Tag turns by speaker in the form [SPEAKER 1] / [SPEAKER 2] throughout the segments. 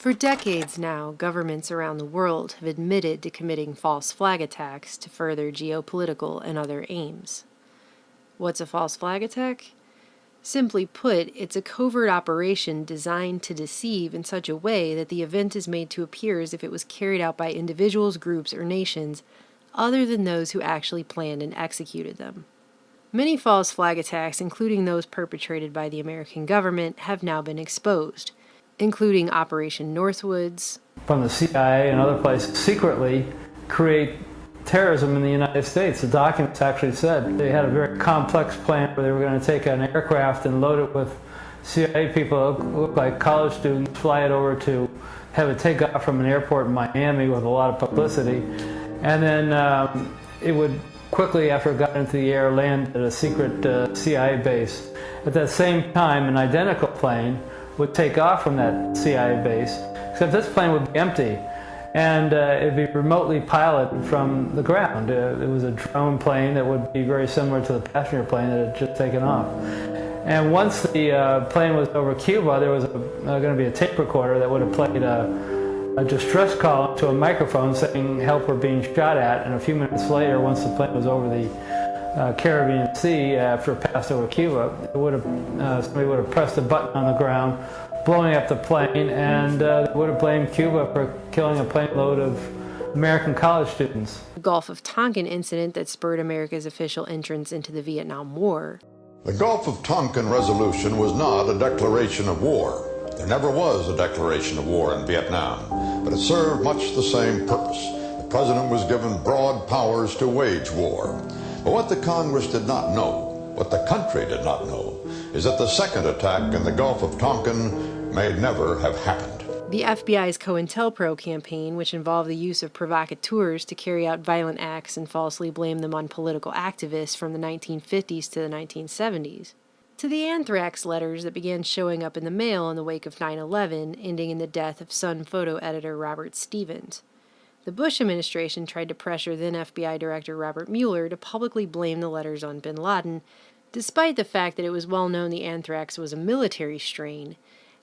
[SPEAKER 1] For decades now, governments around the world have admitted to committing false flag attacks to further geopolitical and other aims. What's a false flag attack? Simply put, it's a covert operation designed to deceive in such a way that the event is made to appear as if it was carried out by individuals, groups, or nations other than those who actually planned and executed them. Many false flag attacks, including those perpetrated by the American government, have now been exposed, including Operation Northwoods.
[SPEAKER 2] From the CIA and other places, secretly create terrorism in the United States. The documents actually said they had a very complex plan where they were going to take an aircraft and load it with CIA people who looked like college students, fly it over to have it take off from an airport in Miami with a lot of publicity, and then it would quickly, after it got into the air, land at a secret CIA base. At that same time, an identical plane would take off from that CIA base, except this plane would be empty, and it'd be remotely piloted from the ground. It was a drone plane that would be very similar to the passenger plane that had just taken off. And once the plane was over Cuba, there was going to be a tape recorder that would have played a distress call to a microphone saying help were being shot at, and a few minutes later, once the plane was over the Caribbean Sea, after it passed over Cuba, it would have, somebody would have pressed a button on the ground, blowing up the plane, and they would have blamed Cuba for killing a plane load of American college students.
[SPEAKER 1] The Gulf of Tonkin incident that spurred America's official entrance into the Vietnam War.
[SPEAKER 3] The Gulf of Tonkin resolution was not a declaration of war. There never was a declaration of war in Vietnam, but it served much the same purpose. The president was given broad powers to wage war. But what the Congress did not know, what the country did not know, is that the second attack in the Gulf of Tonkin may never have happened.
[SPEAKER 1] The FBI's COINTELPRO campaign, which involved the use of provocateurs to carry out violent acts and falsely blame them on political activists from the 1950s to the 1970s. To the anthrax letters that began showing up in the mail in the wake of 9/11, ending in the death of Sun photo editor Robert Stevens. The Bush administration tried to pressure then FBI Director Robert Mueller to publicly blame the letters on bin Laden, despite the fact that it was well known the anthrax was a military strain,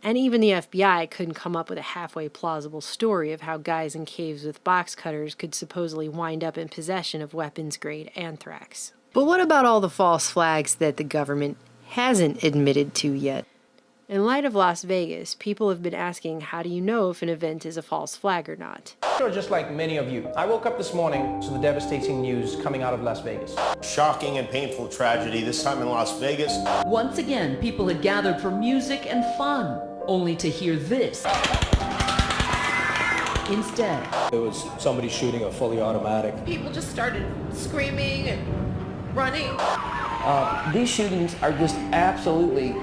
[SPEAKER 1] and even the FBI couldn't come up with a halfway plausible story of how guys in caves with box cutters could supposedly wind up in possession of weapons-grade anthrax. But what about all the false flags that the government hasn't admitted to yet? In light of Las Vegas, people have been asking, how do you know if an event is a false flag or not?
[SPEAKER 4] Sure, just like many of you, I woke up this morning to the devastating news coming out of Las Vegas.
[SPEAKER 5] Shocking and painful tragedy, this time in Las Vegas.
[SPEAKER 6] Once again, people had gathered for music and fun, only to hear this. Instead,
[SPEAKER 4] It was somebody shooting a fully automatic.
[SPEAKER 7] People just started screaming and running.
[SPEAKER 8] These shootings are just absolutely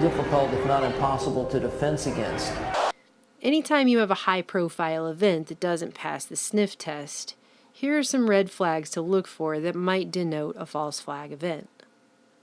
[SPEAKER 8] difficult, if not impossible, to defense against.
[SPEAKER 1] Anytime you have a high-profile event that doesn't pass the sniff test, here are some red flags to look for that might denote a false flag event.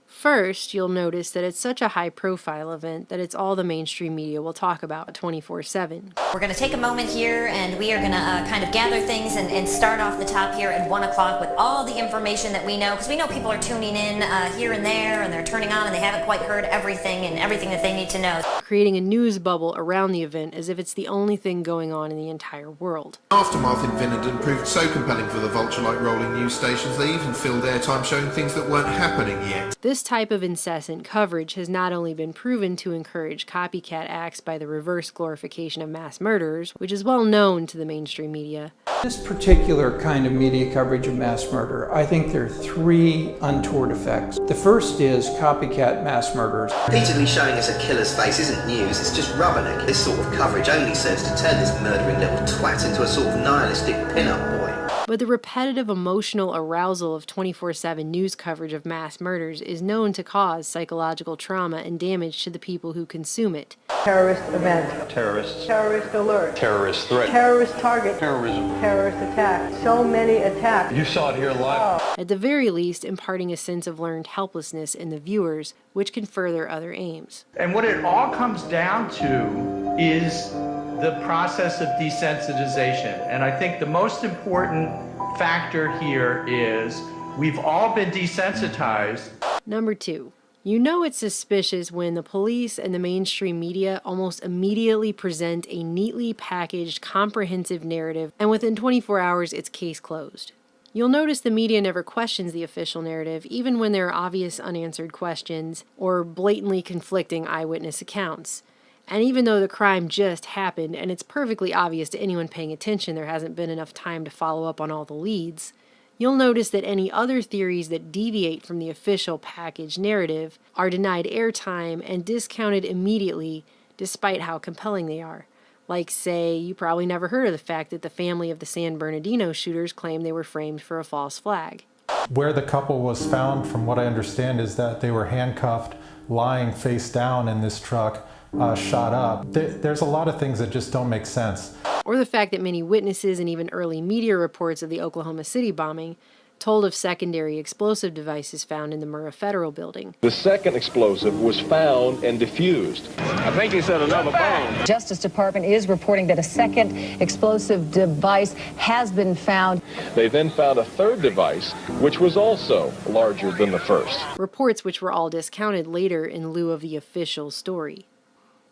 [SPEAKER 1] First, you'll notice that it's such a high-profile event that it's all the mainstream media will talk about 24/7.
[SPEAKER 9] We're going to take a moment here and we are going to kind of gather things and start off the top here at 1 o'clock with all the information that we know, because we know people are tuning in here and there, and they're turning on and they haven't quite heard everything and everything that they need to know.
[SPEAKER 1] Creating a news bubble around the event as if it's the only thing going on in the entire world.
[SPEAKER 10] Aftermath in Vinnerton proved so compelling for the vulture-like rolling news stations, they even filled airtime showing things that weren't happening yet.
[SPEAKER 1] This type of incessant coverage has not only been proven to encourage copycat acts by the reverse glorification of mass murderers, which is well known to the mainstream media.
[SPEAKER 11] This particular kind of media coverage of mass murder, I think there are three untoward effects. The first is copycat mass murderers.
[SPEAKER 12] Repeatedly showing us a killer's face isn't news, it's just rubberneck. This sort of coverage only serves to turn this murdering little twat into a sort of nihilistic pin-up boy.
[SPEAKER 1] But the repetitive emotional arousal of 24/7 news coverage of mass murders is known to cause psychological trauma and damage to the people who consume it.
[SPEAKER 13] Terrorist event.
[SPEAKER 5] Terrorists.
[SPEAKER 13] Terrorist alert.
[SPEAKER 5] Terrorist threat.
[SPEAKER 13] Terrorist target.
[SPEAKER 5] Terrorism.
[SPEAKER 13] Terrorist attack. So many attacks.
[SPEAKER 5] You saw it here live.
[SPEAKER 1] At the very least, imparting a sense of learned helplessness in the viewers, which can further other aims.
[SPEAKER 14] And what it all comes down to is the process of desensitization. And I think the most important factor here is we've all been desensitized.
[SPEAKER 1] Number 2. You know it's suspicious when the police and the mainstream media almost immediately present a neatly packaged, comprehensive narrative, and within 24 hours it's case closed. You'll notice the media never questions the official narrative, even when there are obvious unanswered questions or blatantly conflicting eyewitness accounts. And even though the crime just happened, and it's perfectly obvious to anyone paying attention there hasn't been enough time to follow up on all the leads, you'll notice that any other theories that deviate from the official package narrative are denied airtime and discounted immediately, despite how compelling they are. Like, say, you probably never heard of the fact that the family of the San Bernardino shooters claimed they were framed for a false flag.
[SPEAKER 15] Where the couple was found, from what I understand, is that they were handcuffed, lying face down in this truck, shot up. There's a lot of things that just don't make sense.
[SPEAKER 1] Or the fact that many witnesses and even early media reports of the Oklahoma City bombing told of secondary explosive devices found in the Murrah Federal Building.
[SPEAKER 16] The second explosive was found and defused. I think he said another bomb.
[SPEAKER 17] Justice Department is reporting that a second explosive device has been found.
[SPEAKER 16] They then found a third device, which was also larger than the first.
[SPEAKER 1] Reports which were all discounted later in lieu of the official story.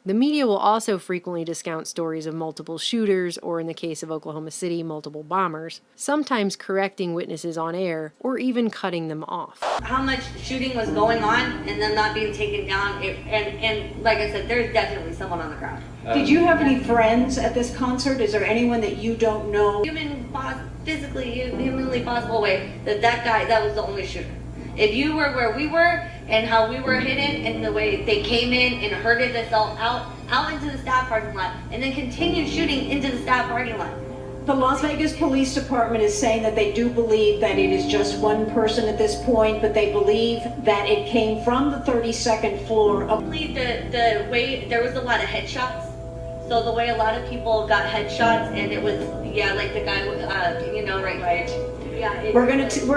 [SPEAKER 1] The media will also frequently discount stories of multiple shooters, or in the case of Oklahoma City, multiple bombers, sometimes correcting witnesses on air, or even cutting them off.
[SPEAKER 18] How much shooting was going on and them not being taken down, and like I said, there's definitely someone on the ground.
[SPEAKER 17] Did you have any friends at this concert? Is there anyone that you don't know?
[SPEAKER 18] Humanly possible way that guy, that was the only shooter. If you were where we were and how we were hidden and the way they came in and herded us all out into the staff parking lot and then continued shooting into the staff parking lot.
[SPEAKER 17] The Las Vegas Police Department is saying that they do believe that it is just one person at this point, but they believe that it came from the 32nd floor.
[SPEAKER 18] I believe the way there was a lot of headshots. So the way a lot of people got headshots, and it was, like the guy, right. Yeah,
[SPEAKER 17] we're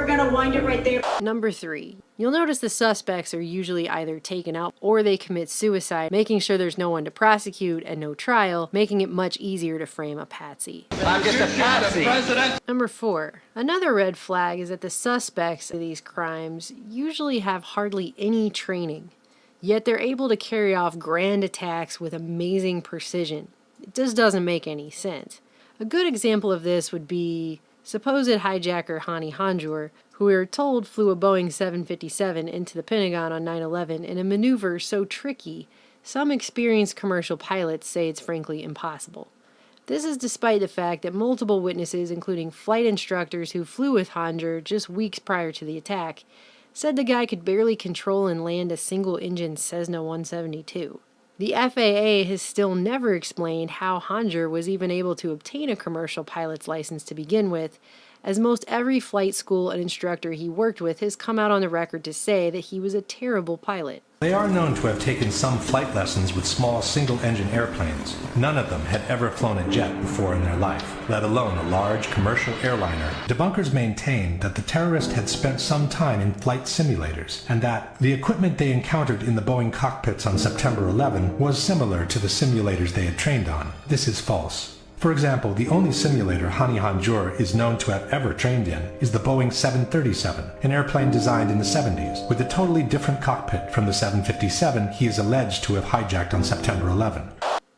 [SPEAKER 17] gonna wind it right there.
[SPEAKER 1] Number 3. You'll notice the suspects are usually either taken out or they commit suicide, making sure there's no one to prosecute and no trial, making it much easier to frame a patsy.
[SPEAKER 14] I'm just a patsy.
[SPEAKER 1] Number 4. Another red flag is that the suspects of these crimes usually have hardly any training, yet they're able to carry off grand attacks with amazing precision. It just doesn't make any sense. A good example of this would be supposed hijacker Hani Hanjour, who we are told flew a Boeing 757 into the Pentagon on 9/11 in a maneuver so tricky, some experienced commercial pilots say it's frankly impossible. This is despite the fact that multiple witnesses, including flight instructors who flew with Hanjour just weeks prior to the attack, said the guy could barely control and land a single-engine Cessna 172. The FAA has still never explained how Hanjour was even able to obtain a commercial pilot's license to begin with, as most every flight school and instructor he worked with has come out on the record to say that he was a terrible pilot.
[SPEAKER 19] They are known to have taken some flight lessons with small single-engine airplanes. None of them had ever flown a jet before in their life, let alone a large commercial airliner. Debunkers maintain that the terrorist had spent some time in flight simulators, and that the equipment they encountered in the Boeing cockpits on September 11 was similar to the simulators they had trained on. This is false. For example, the only simulator Hani Hanjour is known to have ever trained in is the Boeing 737, an airplane designed in the 70s, with a totally different cockpit from the 757 he is alleged to have hijacked on September 11.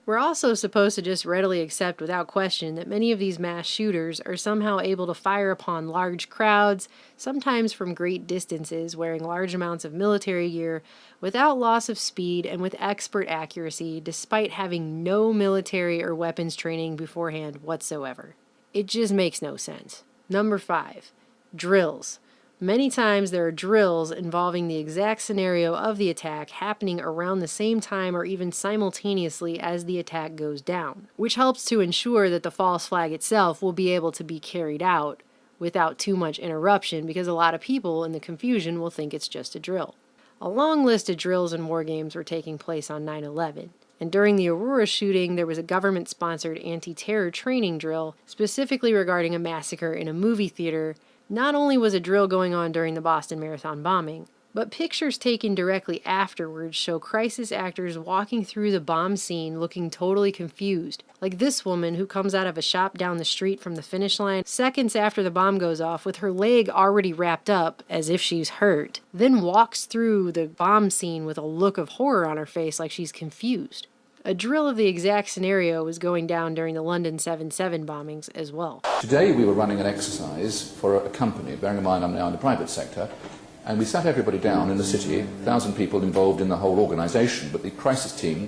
[SPEAKER 1] We're also supposed to just readily accept without question that many of these mass shooters are somehow able to fire upon large crowds, sometimes from great distances, wearing large amounts of military gear, without loss of speed and with expert accuracy, despite having no military or weapons training beforehand whatsoever. It just makes no sense. Number 5. Drills. Many times there are drills involving the exact scenario of the attack happening around the same time or even simultaneously as the attack goes down, which helps to ensure that the false flag itself will be able to be carried out without too much interruption, because a lot of people in the confusion will think it's just a drill. A long list of drills and war games were taking place on 9/11. And during the Aurora shooting, there was a government-sponsored anti-terror training drill specifically regarding a massacre in a movie theater. Not only was a drill going on during the Boston Marathon bombing, But pictures taken directly afterwards show crisis actors walking through the bomb scene looking totally confused, like this woman who comes out of a shop down the street from the finish line seconds after the bomb goes off with her leg already wrapped up as if she's hurt, then walks through the bomb scene with a look of horror on her face like she's confused. A drill of the exact scenario was going down during the London 7/7 bombings as well.
[SPEAKER 20] Today we were running an exercise for a company, bearing in mind I'm now in the private sector, and we sat everybody down in the city, 1,000 people involved in the whole organisation, but the crisis team,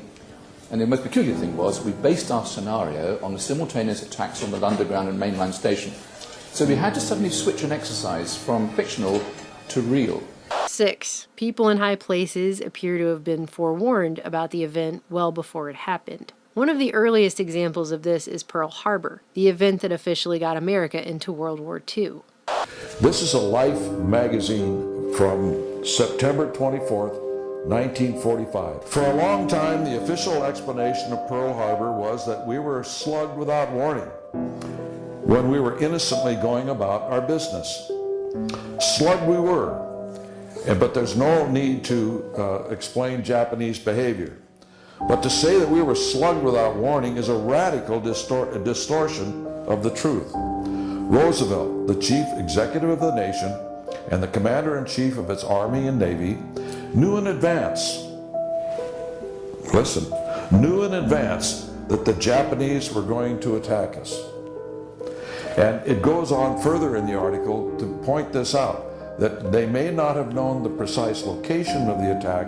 [SPEAKER 20] and the most peculiar thing was we based our scenario on the simultaneous attacks on the Underground and mainline station. So we had to suddenly switch an exercise from fictional to real.
[SPEAKER 1] 6. People in high places appear to have been forewarned about the event well before it happened. One of the earliest examples of this is Pearl Harbor, the event that officially got America into World War II.
[SPEAKER 21] This is a Life magazine from September 24th, 1945. For a long time, the official explanation of Pearl Harbor was that we were slugged without warning when we were innocently going about our business. Slugged we were, but there's no need to explain Japanese behavior. But to say that we were slugged without warning is a radical distortion of the truth. Roosevelt, the chief executive of the nation and the commander-in-chief of its army and navy, knew in advance, knew in advance that the Japanese were going to attack us. And it goes on further in the article to point this out, that they may not have known the precise location of the attack,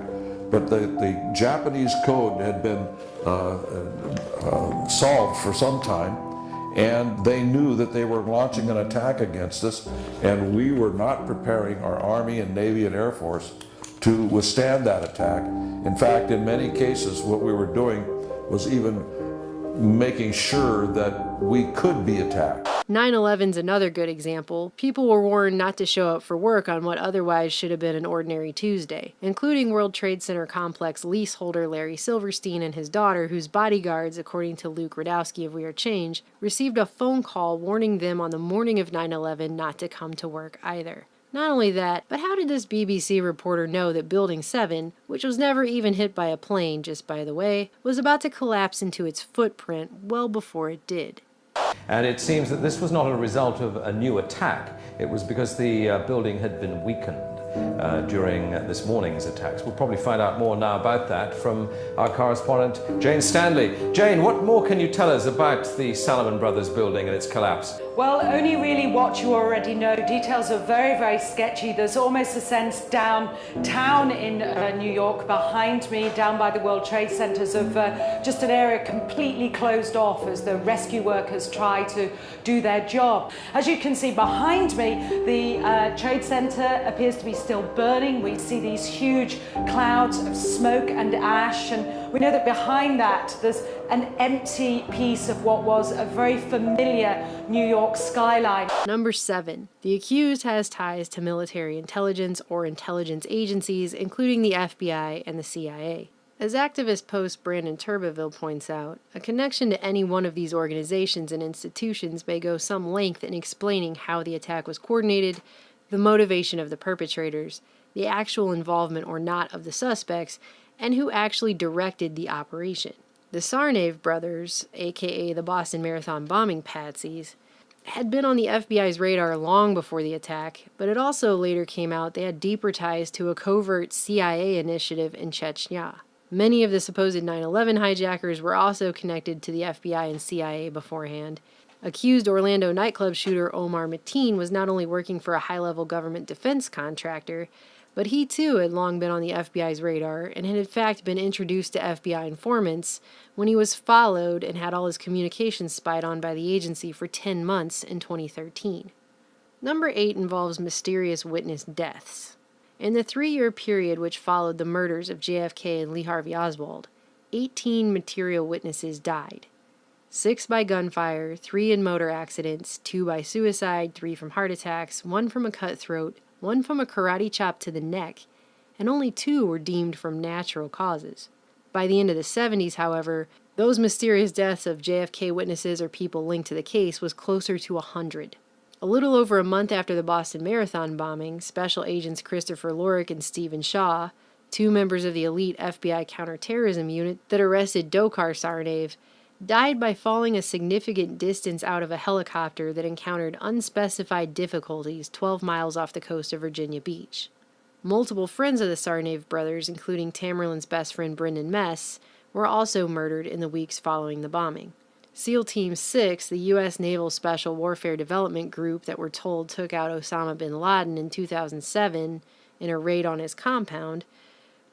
[SPEAKER 21] but the Japanese code had been solved for some time, and they knew that they were launching an attack against us, and we were not preparing our Army and Navy and Air Force to withstand that attack. In fact, in many cases, what we were doing was even making sure that we could be attacked.
[SPEAKER 1] 9/11's another good example. People were warned not to show up for work on what otherwise should have been an ordinary Tuesday, including World Trade Center complex leaseholder Larry Silverstein and his daughter, whose bodyguards, according to Luke Radowski of We Are Change, received a phone call warning them on the morning of 9/11 not to come to work either. Not only that, but how did this BBC reporter know that Building 7, which was never even hit by a plane, just by the way, was about to collapse into its footprint well before it did?
[SPEAKER 4] And it seems that this was not a result of a new attack. It was because the building had been weakened during this morning's attacks. We'll probably find out more now about that from our correspondent, Jane Stanley. Jane, what more can you tell us about the Salomon Brothers building and its collapse?
[SPEAKER 22] Well, only really what you already know. Details are very, very sketchy. There's almost a sense downtown in New York behind me, down by the World Trade Centers, of just an area completely closed off as the rescue workers try to do their job. As you can see behind me, the Trade Center appears to be still burning. We see these huge clouds of smoke and ash, and we know that behind that there's an empty piece of what was a very familiar New York skyline.
[SPEAKER 1] Number 7. The accused has ties to military intelligence or intelligence agencies, including the FBI and the CIA. As activist post Brandon Turbeville points out, a connection to any one of these organizations and institutions may go some length in explaining how the attack was coordinated, the motivation of the perpetrators, the actual involvement or not of the suspects, and who actually directed the operation. The Tsarnaev brothers, aka the Boston Marathon bombing patsies, had been on the FBI's radar long before the attack, but it also later came out they had deeper ties to a covert CIA initiative in Chechnya. Many of the supposed 9/11 hijackers were also connected to the FBI and CIA beforehand. Accused Orlando nightclub shooter Omar Mateen was not only working for a high-level government defense contractor, but he too had long been on the FBI's radar and had in fact been introduced to FBI informants when he was followed and had all his communications spied on by the agency for 10 months in 2013. Number 8 involves mysterious witness deaths. In the 3-year period which followed the murders of JFK and Lee Harvey Oswald, 18 material witnesses died. 6 by gunfire, 3 in motor accidents, 2 by suicide, 3 from heart attacks, 1 from a cut throat, 1 from a karate chop to the neck, and only 2 were deemed from natural causes. By the end of the 70s, however, those mysterious deaths of JFK witnesses or people linked to the case was closer to 100. A little over a month after the Boston Marathon bombing, Special Agents Christopher Lorick and Stephen Shaw, two members of the elite FBI counterterrorism unit that arrested Dokar Tsarnaev, died by falling a significant distance out of a helicopter that encountered unspecified difficulties 12 miles off the coast of Virginia Beach. Multiple friends of the Tsarnaev brothers, including Tamerlan's best friend Brendan Mess, were also murdered in the weeks following the bombing. SEAL Team 6, the U.S. Naval Special Warfare Development Group that we're told took out Osama bin Laden in 2007 in a raid on his compound,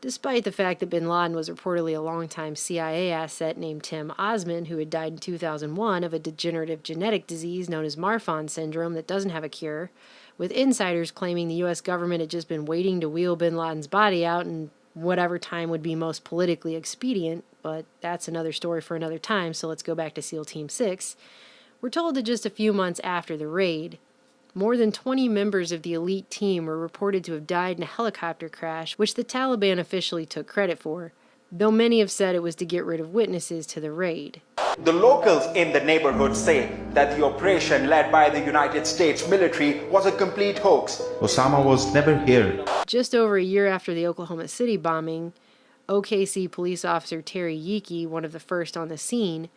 [SPEAKER 1] despite the fact that bin Laden was reportedly a longtime CIA asset named Tim Osman, who had died in 2001 of a degenerative genetic disease known as Marfan syndrome that doesn't have a cure, with insiders claiming the U.S. government had just been waiting to wheel bin Laden's body out in whatever time would be most politically expedient, but that's another story for another time, so let's go back to SEAL Team 6. We're told that just a few months after the raid, more than 20 members of the elite team were reported to have died in a helicopter crash, which the Taliban officially took credit for, though many have said it was to get rid of witnesses to the raid.
[SPEAKER 2] The locals in the neighborhood say that the operation led by the United States military was a complete hoax.
[SPEAKER 3] Osama was never here.
[SPEAKER 1] Just over a year after the Oklahoma City bombing, OKC police officer Terry Yeeke, one of the first on the scene,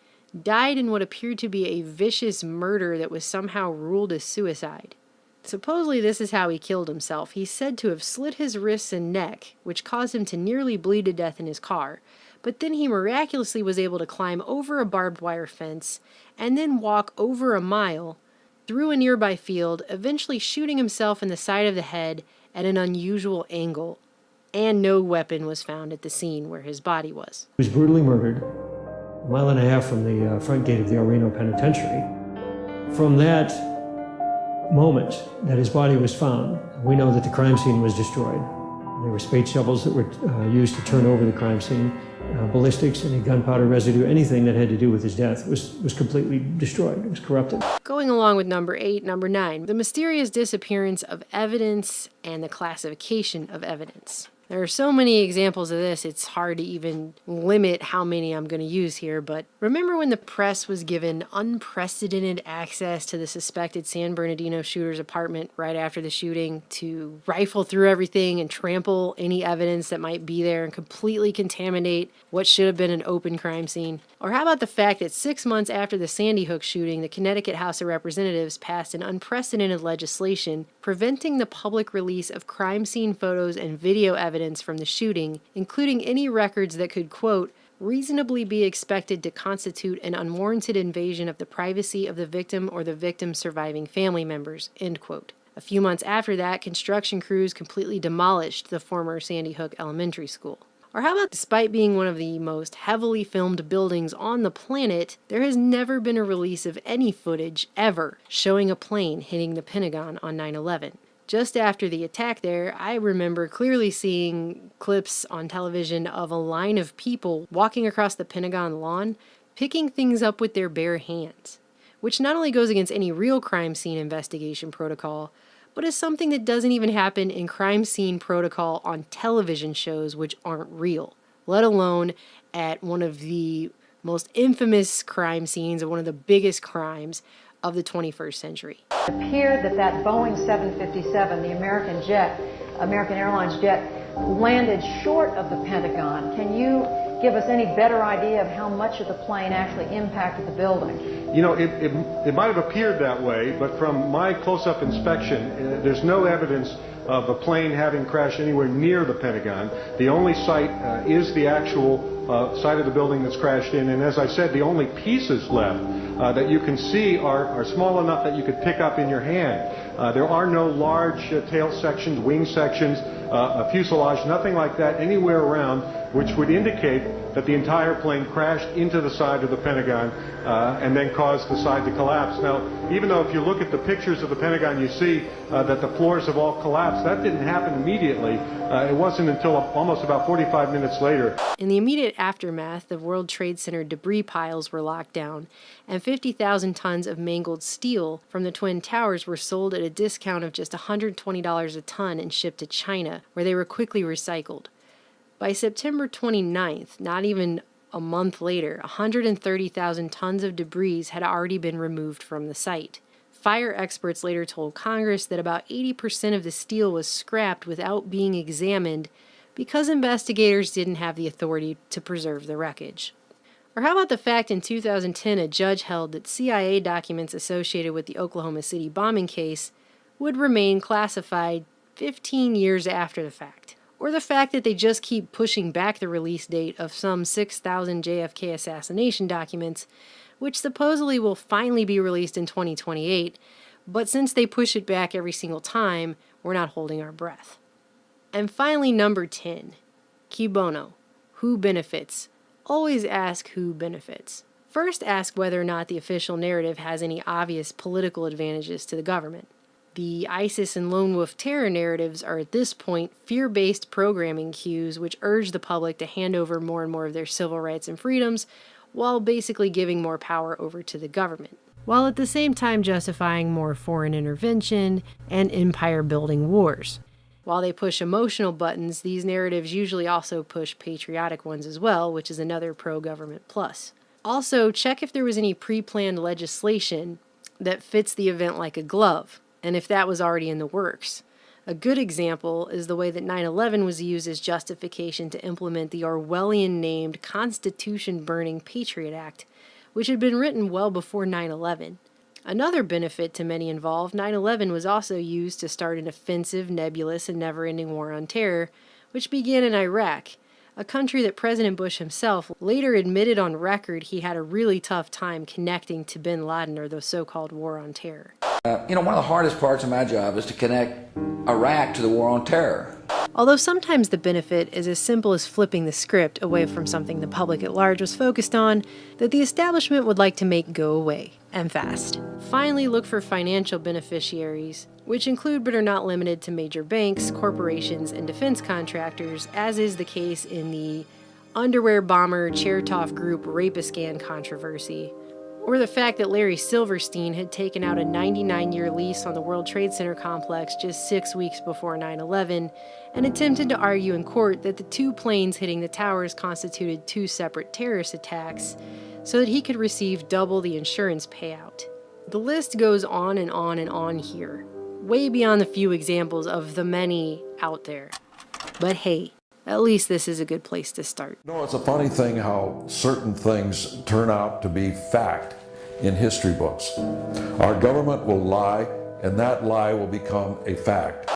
[SPEAKER 1] died in what appeared to be a vicious murder that was somehow ruled as suicide. Supposedly this is how he killed himself. He's said to have slit his wrists and neck, which caused him to nearly bleed to death in his car. But then he miraculously was able to climb over a barbed wire fence and then walk over a mile through a nearby field, eventually shooting himself in the side of the head at an unusual angle. And no weapon was found at the scene where his body was.
[SPEAKER 23] He was brutally murdered a mile and a half from the front gate of the El Reno Penitentiary. From that moment that his body was found, we know that the crime scene was destroyed. There were spade shovels that were used to turn over the crime scene. Ballistics, any gunpowder residue, anything that had to do with his death was completely destroyed. It was corrupted.
[SPEAKER 1] Going along with number 8, number 9, the mysterious disappearance of evidence and the classification of evidence. There are so many examples of this, it's hard to even limit how many I'm going to use here, but remember when the press was given unprecedented access to the suspected San Bernardino shooter's apartment right after the shooting to rifle through everything and trample any evidence that might be there and completely contaminate what should have been an open crime scene? Or how about the fact that 6 months after the Sandy Hook shooting, the Connecticut House of Representatives passed an unprecedented legislation preventing the public release of crime scene photos and video evidence from the shooting, including any records that could, quote, reasonably be expected to constitute an unwarranted invasion of the privacy of the victim or the victim's surviving family members, end quote. A few months after that, construction crews completely demolished the former Sandy Hook Elementary School. Or how about, despite being one of the most heavily filmed buildings on the planet, there has never been a release of any footage ever showing a plane hitting the Pentagon on 9/11. Just after the attack there, I remember clearly seeing clips on television of a line of people walking across the Pentagon lawn, picking things up with their bare hands, which not only goes against any real crime scene investigation protocol, but is something that doesn't even happen in crime scene protocol on television shows which aren't real, let alone at one of the most infamous crime scenes of one of the biggest crimes of the 21st century.
[SPEAKER 13] It appeared that Boeing 757, the American Airlines jet, landed short of the Pentagon. Can you give us any better idea of how much of the plane actually impacted the building?
[SPEAKER 24] You know, it might have appeared that way, but from my close-up inspection, there's no evidence of a plane having crashed anywhere near the Pentagon. The only site is the actual side of the building that's crashed in, and as I said, the only pieces left that you can see are small enough that you could pick up in your hand. There are no large tail sections, wing sections, a fuselage, nothing like that anywhere around, which would indicate that the entire plane crashed into the side of the Pentagon and then caused the side to collapse. Now, even though if you look at the pictures of the Pentagon, you see that the floors have all collapsed, that didn't happen immediately. It wasn't until almost about 45 minutes later.
[SPEAKER 1] In the immediate aftermath, the World Trade Center debris piles were locked down, and 50,000 tons of mangled steel from the Twin Towers were sold at a discount of just $120 a ton and shipped to China, where they were quickly recycled. By September 29th, not even a month later, 130,000 tons of debris had already been removed from the site. Fire experts later told Congress that about 80% of the steel was scrapped without being examined because investigators didn't have the authority to preserve the wreckage. Or how about the fact in 2010 a judge held that CIA documents associated with the Oklahoma City bombing case would remain classified 15 years after the fact? Or the fact that they just keep pushing back the release date of some 6,000 JFK assassination documents, which supposedly will finally be released in 2028, but since they push it back every single time, we're not holding our breath. And finally, number 10, Cui bono, who benefits? Always ask who benefits. First, ask whether or not the official narrative has any obvious political advantages to the government. The ISIS and lone wolf terror narratives are at this point fear-based programming cues which urge the public to hand over more and more of their civil rights and freedoms while basically giving more power over to the government, while at the same time justifying more foreign intervention and empire-building wars. While they push emotional buttons, these narratives usually also push patriotic ones as well, which is another pro-government plus. Also, check if there was any pre-planned legislation that fits the event like a glove, and if that was already in the works. A good example is the way that 9/11 was used as justification to implement the Orwellian-named Constitution-burning Patriot Act, which had been written well before 9/11. Another benefit to many involved, 9/11 was also used to start an offensive, nebulous, and never-ending war on terror, which began in Iraq, a country that President Bush himself later admitted on record he had a really tough time connecting to bin Laden or the so-called war on terror.
[SPEAKER 6] One of the hardest parts of my job is to connect Iraq to the war on terror.
[SPEAKER 1] Although sometimes the benefit is as simple as flipping the script away from something the public at large was focused on that the establishment would like to make go away, and fast. Finally, look for financial beneficiaries, which include but are not limited to major banks, corporations, and defense contractors, as is the case in the underwear bomber Chertoff Group Rapiscan controversy, or the fact that Larry Silverstein had taken out a 99-year lease on the World Trade Center complex just 6 weeks before 9/11 and attempted to argue in court that the two planes hitting the towers constituted two separate terrorist attacks so that he could receive double the insurance payout. The list goes on and on and on here, way beyond the few examples of the many out there. But hey, at least this is a good place to start.
[SPEAKER 21] No, it's a funny thing how certain things turn out to be fact in history books. Our government will lie, and that lie will become a fact.